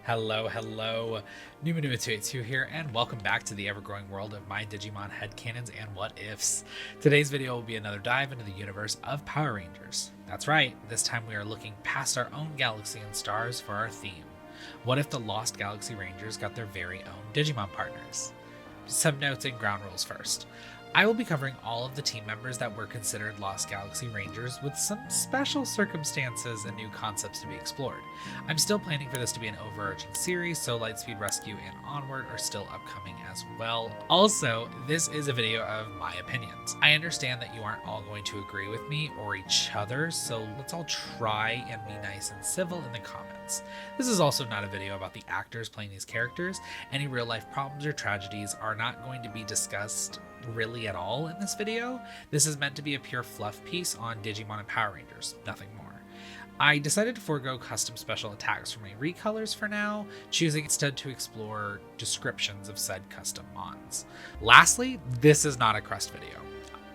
Hello, Numa282 here, and welcome back to the ever-growing world of my Digimon headcanons and what-ifs. Today's video will be another dive into the universe of Power Rangers. That's right, this time we are looking past our own galaxy and stars for our theme. What if the Lost Galaxy Rangers got their very own Digimon partners? Some notes and ground rules first. I will be covering all of the team members that were considered Lost Galaxy Rangers with some special circumstances and new concepts to be explored. I'm still planning for this to be an overarching series, so Lightspeed Rescue and Onward are still upcoming as well. Also, this is a video of my opinions. I understand that you aren't all going to agree with me or each other, so let's all try and be nice and civil in the comments. This is also not a video about the actors playing these characters. Any real life problems or tragedies are not going to be discussed really at all in this video. This is meant to be a pure fluff piece on Digimon and Power Rangers, nothing more. I decided to forego custom special attacks for my recolors for now, choosing instead to explore descriptions of said custom mons. Lastly, this is not a crest video.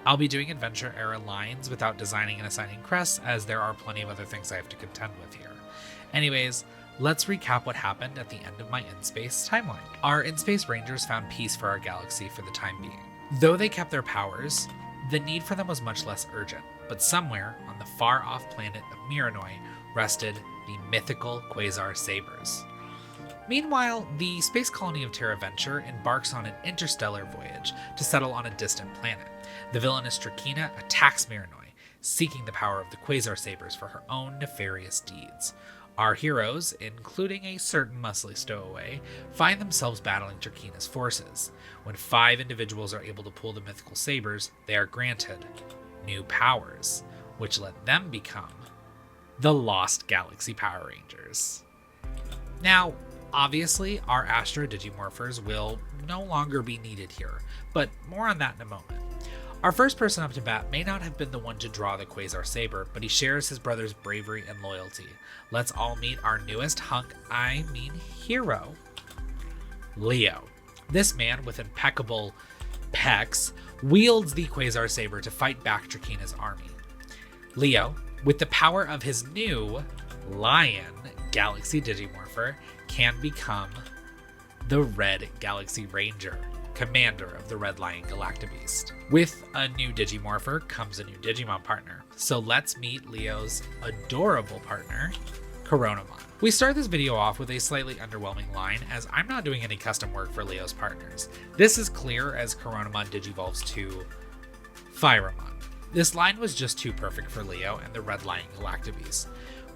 I'll be doing adventure era lines without designing and assigning crests, as there are plenty of other things I have to contend with here. Anyways, let's recap what happened at the end of my in-space timeline. Our in-space Rangers found peace for our galaxy for the time being. Though they kept their powers, the need for them was much less urgent, but somewhere on the far-off planet of Miranoi rested the mythical Quasar Sabers. Meanwhile, the space colony of Terra Venture embarks on an interstellar voyage to settle on a distant planet. The villainous Drakina attacks Miranoi, seeking the power of the Quasar Sabers for her own nefarious deeds. Our heroes, including a certain muscly stowaway, find themselves battling Drakina's forces. When 5 individuals are able to pull the mythical sabers, they are granted new powers, which let them become the Lost Galaxy Power Rangers. Now, obviously, our Astro Digimorphers will no longer be needed here, but more on that in a moment. Our first person up to bat may not have been the one to draw the Quasar Saber, but he shares his brother's bravery and loyalty. Let's all meet our newest hero, Leo. This man with impeccable pecs wields the Quasar Saber to fight back Drakina's army. Leo, with the power of his new Lion Galaxy Digimorpher, can become the Red Galaxy Ranger, commander of the Red Lion Galactabeast. With a new Digimorpher comes a new Digimon partner. So let's meet Leo's adorable partner, Karone. We start this video off with a slightly underwhelming line, as I'm not doing any custom work for Leo's partners. This is clear as Karonemon digivolves to Firemon. This line was just too perfect for Leo and the Red Lion Galactabeast.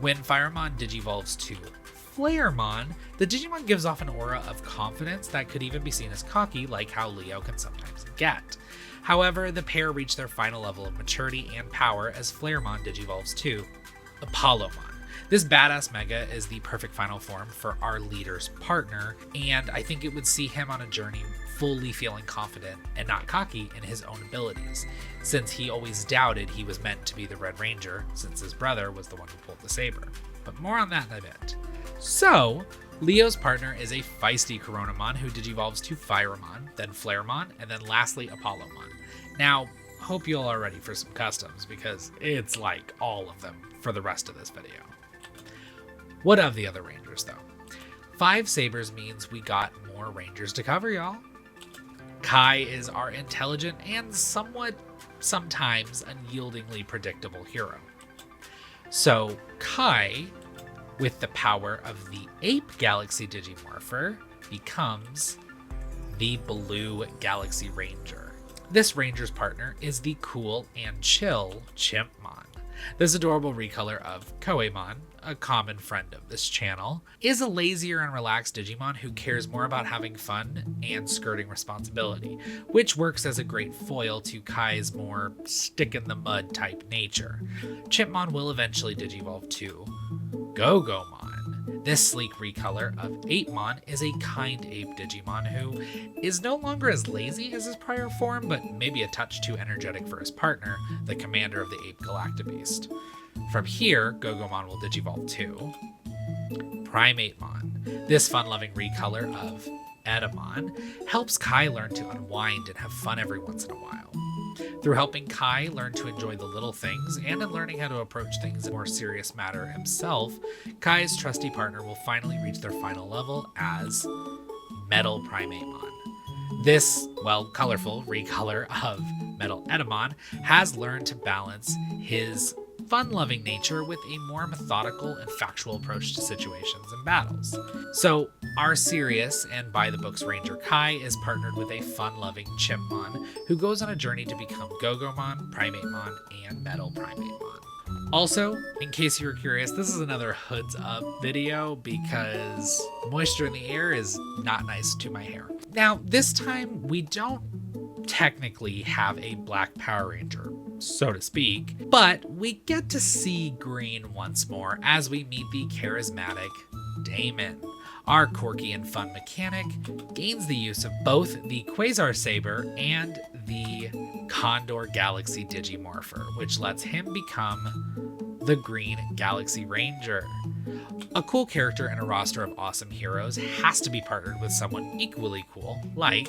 When Firemon digivolves to Flaremon, the Digimon gives off an aura of confidence that could even be seen as cocky, like how Leo can sometimes get. However, the pair reach their final level of maturity and power as Flaremon digivolves to Apollomon. This badass mega is the perfect final form for our leader's partner, and I think it would see him on a journey fully feeling confident and not cocky in his own abilities, since he always doubted he was meant to be the Red Ranger, since his brother was the one who pulled the saber. But more on that in a bit. So, Leo's partner is a feisty Karonemon who digivolves to Firemon, then Flaremon, and then lastly Apollomon. Now, hope you all are ready for some customs, because it's like all of them for the rest of this video. What of the other Rangers, though? 5 Sabers means we got more Rangers to cover, y'all. Kai is our intelligent and sometimes unyieldingly predictable hero. So, Kai, with the power of the Ape Galaxy Digimorpher, becomes the Blue Galaxy Ranger. This Ranger's partner is the cool and chill Chimpmon. This adorable recolor of Koemon, a common friend of this channel, is a lazier and relaxed Digimon who cares more about having fun and skirting responsibility, which works as a great foil to Kai's more stick-in-the-mud type nature. Chimpmon will eventually digivolve to Gogomon. This sleek recolor of Apemon is a kind ape Digimon who is no longer as lazy as his prior form, but maybe a touch too energetic for his partner, the commander of the Ape Galactabeast. From here, Gogomon will digivolve to Primatemon. This fun-loving recolor of Edamon helps Kai learn to unwind and have fun every once in a while. Through helping Kai learn to enjoy the little things and in learning how to approach things in a more serious matter himself, Kai's trusty partner will finally reach their final level as Metal Primatemon. This, colorful recolor of Metal Etamon has learned to balance his fun-loving nature with a more methodical and factual approach to situations and battles. So, our serious and by-the-books Ranger Kai is partnered with a fun-loving Chimpmon who goes on a journey to become Gogomon, Primatemon, and Metal Primatemon. Also, in case you were curious, this is another Hoods Up video because moisture in the air is not nice to my hair. Now, this time we don't technically have a Black Power Ranger, so to speak, but we get to see green once more as we meet the charismatic Damon. Our quirky and fun mechanic gains the use of both the Quasar Saber and the Condor Galaxy Digimorpher, which lets him become the Green Galaxy Ranger. A cool character in a roster of awesome heroes has to be partnered with someone equally cool, like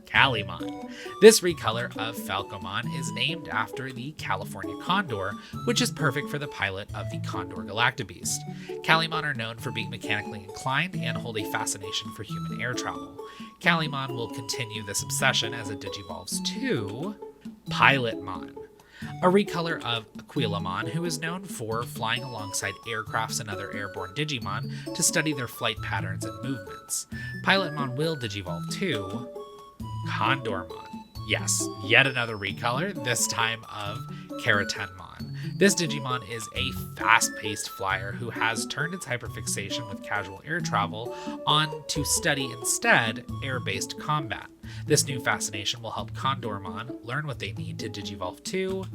Calimon. This recolor of Falcomon is named after the California Condor, which is perfect for the pilot of the Condor Galactabeast. Calimon are known for being mechanically inclined and hold a fascination for human air travel. Calimon will continue this obsession as it digivolves to Pilotmon, a recolor of Aquilamon, who is known for flying alongside aircrafts and other airborne Digimon to study their flight patterns and movements. Pilotmon will digivolve to Condormon. Yes, yet another recolor, this time of Keratenmon. This Digimon is a fast-paced flyer who has turned its hyperfixation with casual air travel on to study instead air-based combat. This new fascination will help Condormon learn what they need to digivolve to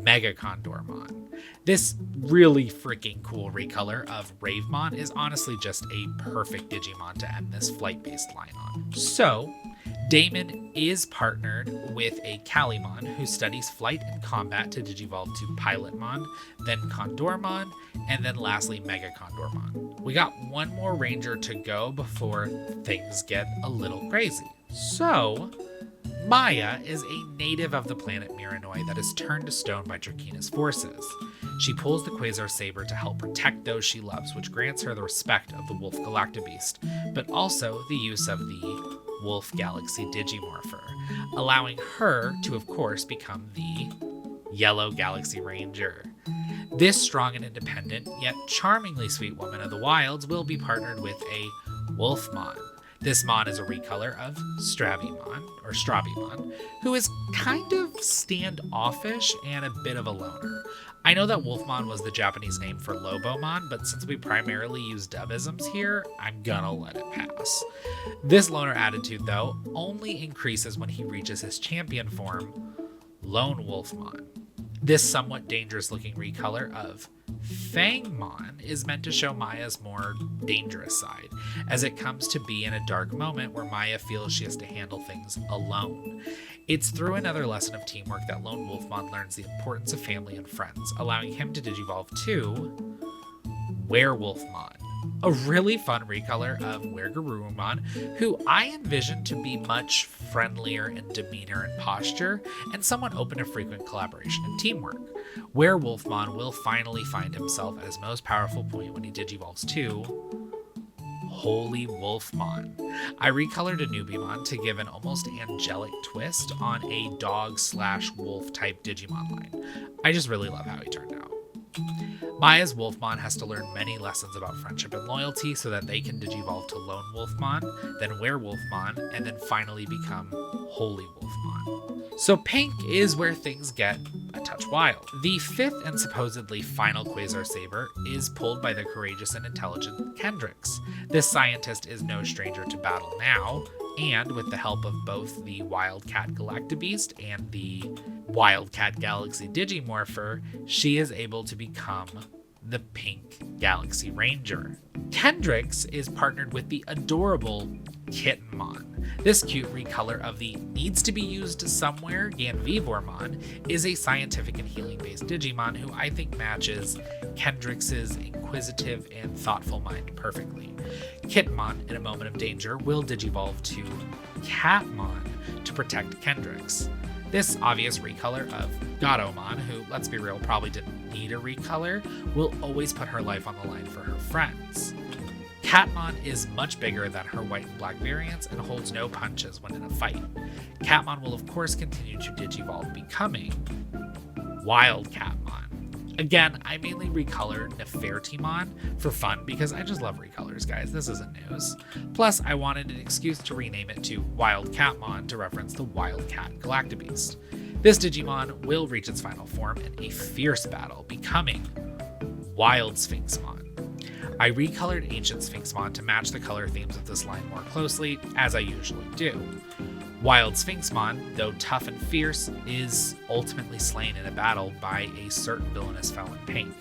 Mega Condormon. This really freaking cool recolor of Ravemon is honestly just a perfect Digimon to end this flight-based line on. So, Damon is partnered with a Calimon who studies flight and combat to digivolve to Pilotmon, then Condormon, and then lastly Mega Condormon. We got one more ranger to go before things get a little crazy. So, Maya is a native of the planet Miranoi that is turned to stone by Drakina's forces. She pulls the Quasar Saber to help protect those she loves, which grants her the respect of the Wolf Galactabeast, but also the use of the Wolf Galaxy Digimorpher, allowing her to, of course, become the Yellow Galaxy Ranger. This strong and independent, yet charmingly sweet woman of the wilds will be partnered with a Wolfmon. This Mon is a recolor of Stravimon, who is kind of standoffish and a bit of a loner. I know that Wolfmon was the Japanese name for Lobomon, but since we primarily use dubisms here, I'm gonna let it pass. This loner attitude, though, only increases when he reaches his champion form, Lone Wolfmon. This somewhat dangerous-looking recolor of Fangmon is meant to show Maya's more dangerous side, as it comes to be in a dark moment where Maya feels she has to handle things alone. It's through another lesson of teamwork that Lone Wolfmon learns the importance of family and friends, allowing him to digivolve to Werewolfmon, a really fun recolor of Wergarurumon, who I envision to be much friendlier in demeanor and posture, and someone open to frequent collaboration and teamwork. Werewolfmon will finally find himself at his most powerful point when he digivolves to Holy Wolfmon. I recolored a Nubimon to give an almost angelic twist on a dog/wolf type Digimon line. I just really love how he turned out. Maya's Wolfmon has to learn many lessons about friendship and loyalty so that they can digivolve to Lone Wolfmon, then Werewolfmon, and then finally become Holy Wolfmon. So Pink is where things get a touch wild. The fifth and supposedly final Quasar Saber is pulled by the courageous and intelligent Kendricks. This scientist is no stranger to battle now, and with the help of both the Wildcat Galactabeast and the Wildcat Galaxy Digimorpher, she is able to become the Pink Galaxy Ranger. Kendricks is partnered with the adorable Kittenmon. This cute recolor of the needs to be used somewhere Ganvivormon is a scientific and healing based Digimon who I think matches Kendricks' inquisitive and thoughtful mind perfectly. Kittenmon, in a moment of danger, will digivolve to Catmon to protect Kendricks. This obvious recolor of Gatomon, who, let's be real, probably didn't need a recolor, will always put her life on the line for her friends. Catmon is much bigger than her white and black variants and holds no punches when in a fight. Catmon will of course continue to digivolve, becoming Wild Catmon. Again, I mainly recolored Nefertimon for fun because I just love recolors, guys. This isn't news. Plus, I wanted an excuse to rename it to Wild Catmon to reference the Wild Cat Galactabeast. This Digimon will reach its final form in a fierce battle, becoming Wild Sphinxmon. I recolored Ancient Sphinxmon to match the color themes of this line more closely, as I usually do. Wild Sphinxmon, though tough and fierce, is ultimately slain in a battle by a certain villainous felon Pink.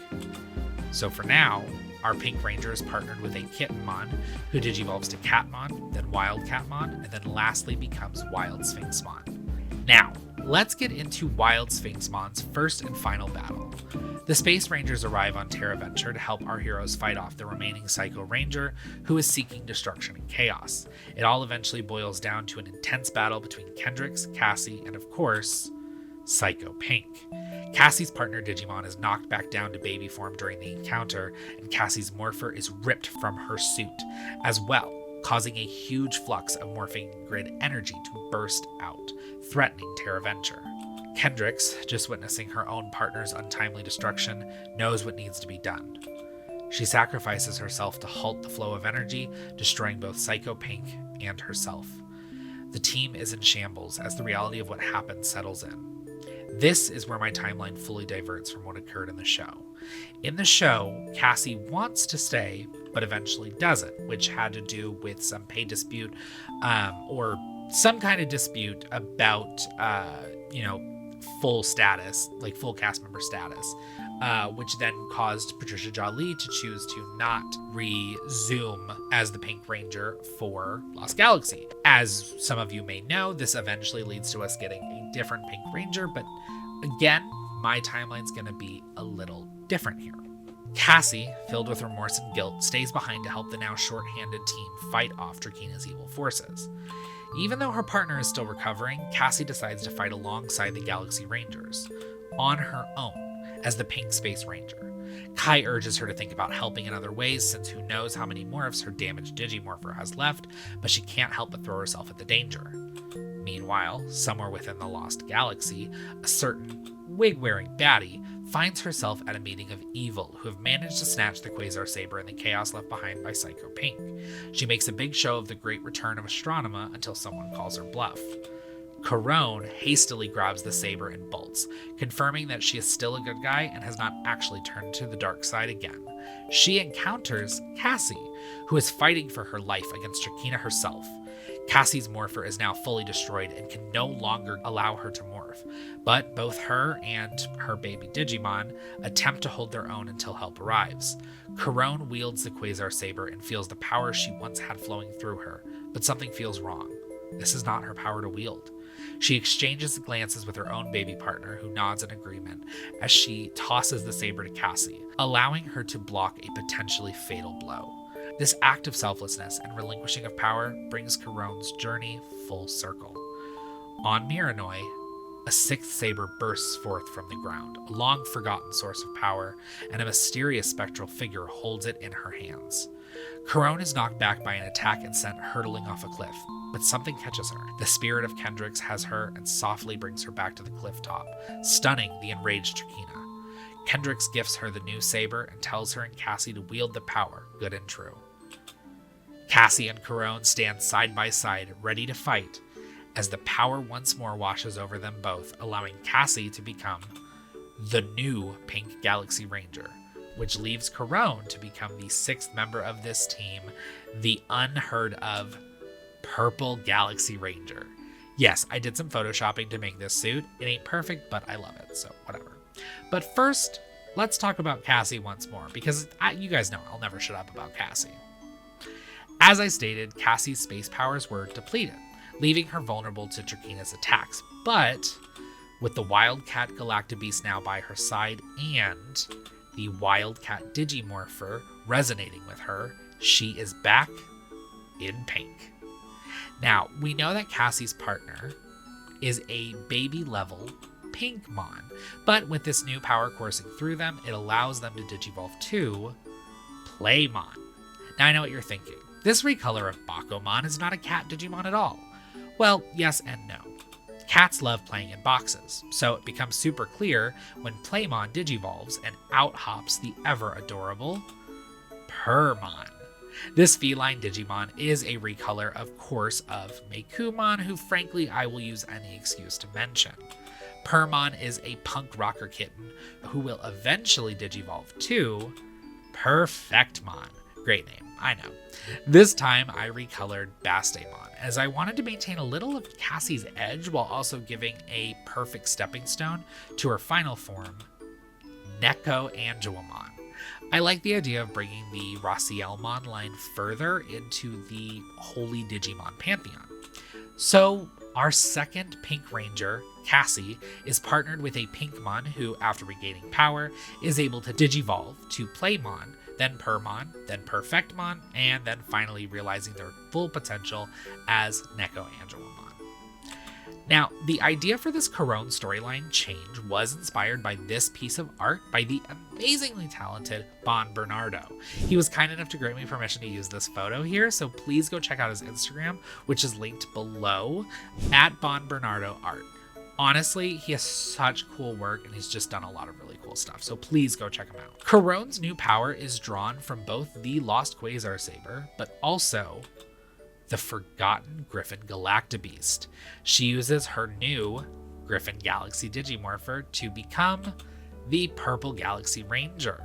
So for now, our Pink Ranger is partnered with a Kittenmon, who digivolves to Catmon, then Wild Catmon, and then lastly becomes Wild Sphinxmon. Now, let's get into Wild Sphinxmon's first and final battle. The Space Rangers arrive on Terra Venture to help our heroes fight off the remaining Psycho Ranger, who is seeking destruction and chaos. It all eventually boils down to an intense battle between Kendrick, Cassie, and of course, Psycho Pink. Cassie's partner Digimon is knocked back down to baby form during the encounter, and Cassie's morpher is ripped from her suit as well, causing a huge flux of morphing grid energy to burst out, threatening Terra Venture. Kendrick's, just witnessing her own partner's untimely destruction, knows what needs to be done. She sacrifices herself to halt the flow of energy, destroying both Psycho Pink and herself. The team is in shambles as the reality of what happened settles in. This is where my timeline fully diverts from what occurred in the show. In the show, Cassie wants to stay, but eventually doesn't, which had to do with some pay dispute, or some kind of dispute about, full status, like full cast member status, which then caused Patricia Jolie to choose to not resume as the Pink Ranger for Lost Galaxy. As some of you may know, this eventually leads to us getting a different Pink Ranger, but again, my timeline's going to be a little different here. Cassie, filled with remorse and guilt, stays behind to help the now short-handed team fight off Drakina's evil forces. Even though her partner is still recovering, Cassie decides to fight alongside the Galaxy Rangers, on her own, as the Pink Space Ranger. Kai urges her to think about helping in other ways, since who knows how many morphs her damaged Digimorpher has left, but she can't help but throw herself at the danger. Meanwhile, somewhere within the Lost Galaxy, a certain wig-wearing baddie finds herself at a meeting of evil who have managed to snatch the Quasar Saber and the chaos left behind by Psycho Pink. She makes a big show of the great return of Astronema until someone calls her bluff. Karone hastily grabs the saber and bolts, confirming that she is still a good guy and has not actually turned to the dark side again. She encounters Cassie, who is fighting for her life against Drakina herself. Cassie's morpher is now fully destroyed and can no longer allow her to morph, but both her and her baby Digimon attempt to hold their own until help arrives. Karone wields the Quasar Saber and feels the power she once had flowing through her, but something feels wrong. This is not her power to wield. She exchanges glances with her own baby partner, who nods in agreement as she tosses the saber to Cassie, allowing her to block a potentially fatal blow. This act of selflessness and relinquishing of power brings Karone's journey full circle. On Miranoi, a sixth saber bursts forth from the ground, a long-forgotten source of power, and a mysterious spectral figure holds it in her hands. Karone is knocked back by an attack and sent hurtling off a cliff, but something catches her. The spirit of Kendrick has her and softly brings her back to the cliff top, stunning the enraged Drakina. Kendrick gifts her the new saber and tells her and Cassie to wield the power, good and true. Cassie and Karone stand side by side, ready to fight, as the power once more washes over them both, allowing Cassie to become the new Pink Galaxy Ranger, which leaves Karone to become the sixth member of this team, the unheard of Purple Galaxy Ranger. Yes, I did some photoshopping to make this suit. It ain't perfect, but I love it, so whatever. But first, let's talk about Cassie once more, because you guys know I'll never shut up about Cassie. As I stated, Cassie's space powers were depleted, leaving her vulnerable to Drakina's attacks, but with the Wildcat Galactabeast now by her side and the Wildcat Digimorpher resonating with her, she is back in pink. Now, we know that Cassie's partner is a baby level Pinkmon, but with this new power coursing through them, it allows them to digivolve to Playmon. Now I know what you're thinking. This recolor of Bakumon is not a cat Digimon at all. Well, yes and no. Cats love playing in boxes, so it becomes super clear when Playmon digivolves and out hops the ever adorable Purrmon. This feline Digimon is a recolor, of course, of Meikumon, who frankly I will use any excuse to mention. Purrmon is a punk rocker kitten who will eventually digivolve to Perfectmon. Great name, I know. This time I recolored Bastamon, as I wanted to maintain a little of Cassie's edge while also giving a perfect stepping stone to her final form, Nekoangelmon. I like the idea of bringing the Racielmon line further into the Holy Digimon pantheon. So our second Pink Ranger, Cassie, is partnered with a Pinkmon who, after regaining power, is able to digivolve to Playmon, then Purrmon, then Perfectmon, and then finally realizing their full potential as Nekoangelmon. Now, the idea for this Karone storyline change was inspired by this piece of art by the amazingly talented BonBernardo. He was kind enough to grant me permission to use this photo here, so please go check out his Instagram, which is linked below, at BonBernardo Art. Honestly, he has such cool work and he's just done a lot of really cool stuff, so please go check him out. Karone's new power is drawn from both the Lost Quasar Saber, but also the Forgotten Griffin Galactabeast. She uses her new Griffin Galaxy Digimorpher to become the Purple Galaxy Ranger.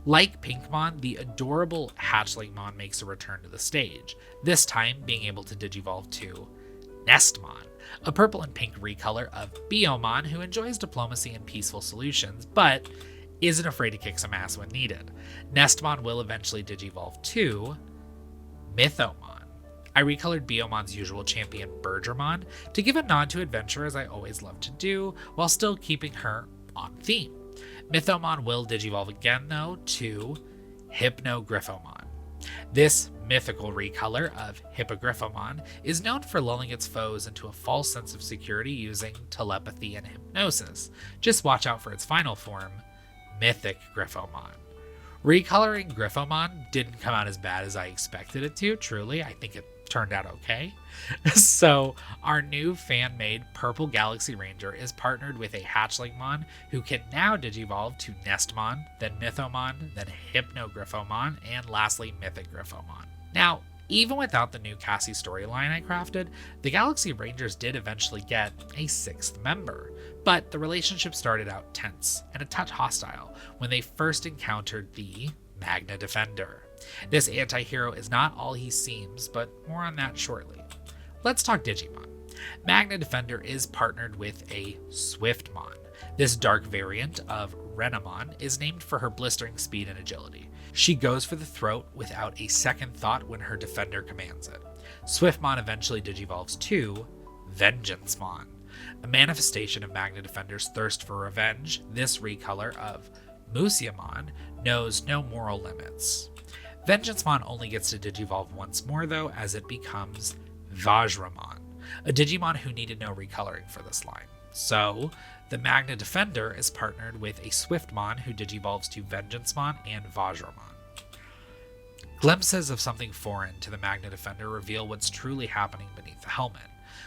Like Pinkmon, the adorable Hatchlingmon makes a return to the stage, this time being able to digivolve to Nestmon, a purple and pink recolor of Biomon who enjoys diplomacy and peaceful solutions, but isn't afraid to kick some ass when needed. Nestmon will eventually digivolve to Mythomon. I recolored Biomon's usual champion Bergermon to give a nod to adventure, as I always love to do, while still keeping her on theme. Mythomon will digivolve again, though, to Hypnogryphomon. This mythical recolor of Hippogryphomon is known for lulling its foes into a false sense of security using telepathy and hypnosis. Just watch out for its final form, Mythic Gryphomon. Recoloring Gryphomon didn't come out as bad as I expected it to, truly. I think it turned out okay. So our new fan-made Purple Galaxy Ranger is partnered with a Hatchlingmon who can now digivolve to Nestmon, then Mythomon, then Hypnogryphomon, and lastly Mythic Gryphomon. Now, even without the new Cassie storyline I crafted, the Galaxy Rangers did eventually get a sixth member, but the relationship started out tense and a touch hostile when they first encountered the Magna Defender. This anti-hero is not all he seems, but more on that shortly. Let's talk Digimon. Magna Defender is partnered with a Swiftmon. This dark variant of Renamon is named for her blistering speed and agility. She goes for the throat without a second thought when her defender commands it. Swiftmon eventually digivolves to Vengeancemon. A manifestation of Magna Defender's thirst for revenge, this recolor of Musiamon knows no moral limits. Vengeancemon only gets to digivolve once more, though, as it becomes Vajramon, a Digimon who needed no recoloring for this line. So, the Magna Defender is partnered with a Swiftmon who digivolves to Vengeancemon and Vajramon. Glimpses of something foreign to the Magna Defender reveal what's truly happening beneath the helmet.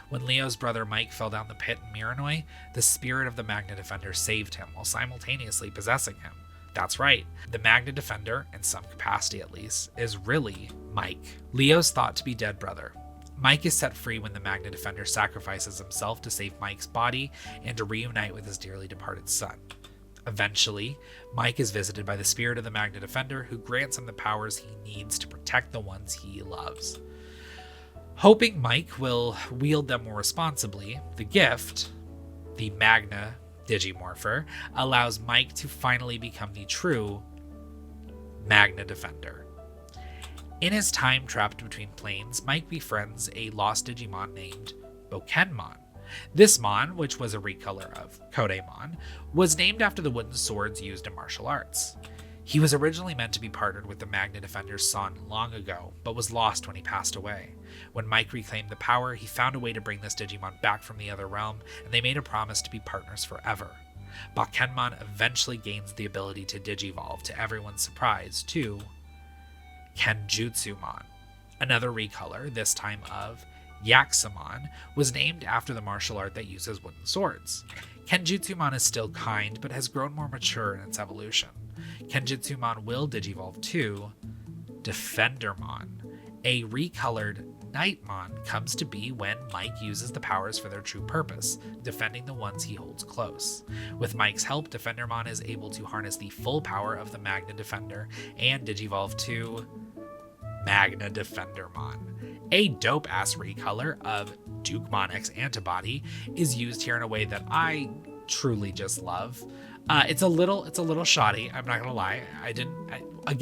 When Leo's brother Mike fell down the pit in Miranoi, the spirit of the Magna Defender saved him while simultaneously possessing him. That's right, the Magna Defender, in some capacity at least, is really Mike, Leo's thought to be dead brother. Mike is set free when the Magna Defender sacrifices himself to save Mike's body and to reunite with his dearly departed son. Eventually, Mike is visited by the spirit of the Magna Defender, who grants him the powers he needs to protect the ones he loves. Hoping Mike will wield them more responsibly, the gift, the Magna Digimorpher, allows Mike to finally become the true Magna Defender. In his time trapped between planes, Mike befriends a lost Digimon named Bokenmon. This Mon, which was a recolor of Kodemon, was named after the wooden swords used in martial arts. He was originally meant to be partnered with the Magna Defender's son long ago, but was lost when he passed away. When Mike reclaimed the power, he found a way to bring this Digimon back from the other realm, and they made a promise to be partners forever. Bakenmon eventually gains the ability to Digivolve, to everyone's surprise, to Kenjutsumon. Another recolor, this time of Yakusamon, was named after the martial art that uses wooden swords. Kenjutsumon is still kind, but has grown more mature in its evolution. Kenjutsumon will Digivolve to Defendermon. A recolored Nightmon comes to be when Mike uses the powers for their true purpose, defending the ones he holds close. With Mike's help, Defendermon is able to harness the full power of the Magna Defender and Digivolve to Magna Defendermon. A dope-ass recolor of Dukemon X Antibody is used here in a way that I truly just love. It's a little shoddy, I'm not gonna lie.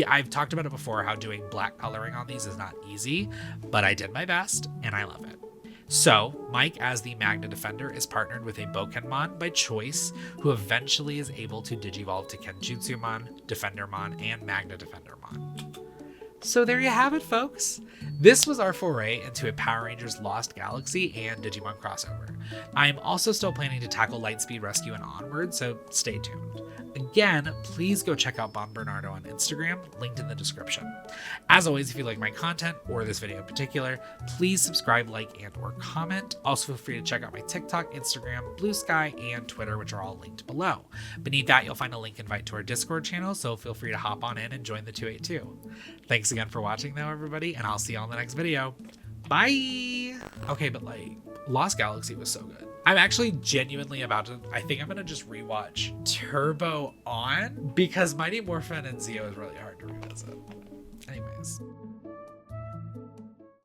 I've talked about it before, how doing black coloring on these is not easy, but I did my best and I love it. So, Mike as the Magna Defender is partnered with a Bokenmon by choice, who eventually is able to Digivolve to Kenjutsumon, Defendermon, and Magna Defendermon. So there you have it, folks. This was our foray into a Power Rangers Lost Galaxy and Digimon crossover. I am also still planning to tackle Lightspeed Rescue and onward, so stay tuned. Again, please go check out BonBernardo on Instagram, linked in the description. As always, if you like my content, or this video in particular, please subscribe, like, and or comment. Also feel free to check out my TikTok, Instagram, Blue Sky, and Twitter, which are all linked below. Beneath that, you'll find a link invite to our Discord channel, so feel free to hop on in and join the 282. Thanks again for watching though, everybody, and I'll see you all in the next video. Bye! Okay, but Lost Galaxy was so good. I'm actually genuinely I think I'm gonna just rewatch Turbo On, because Mighty Morphin and Zeo is really hard to revisit. Anyways.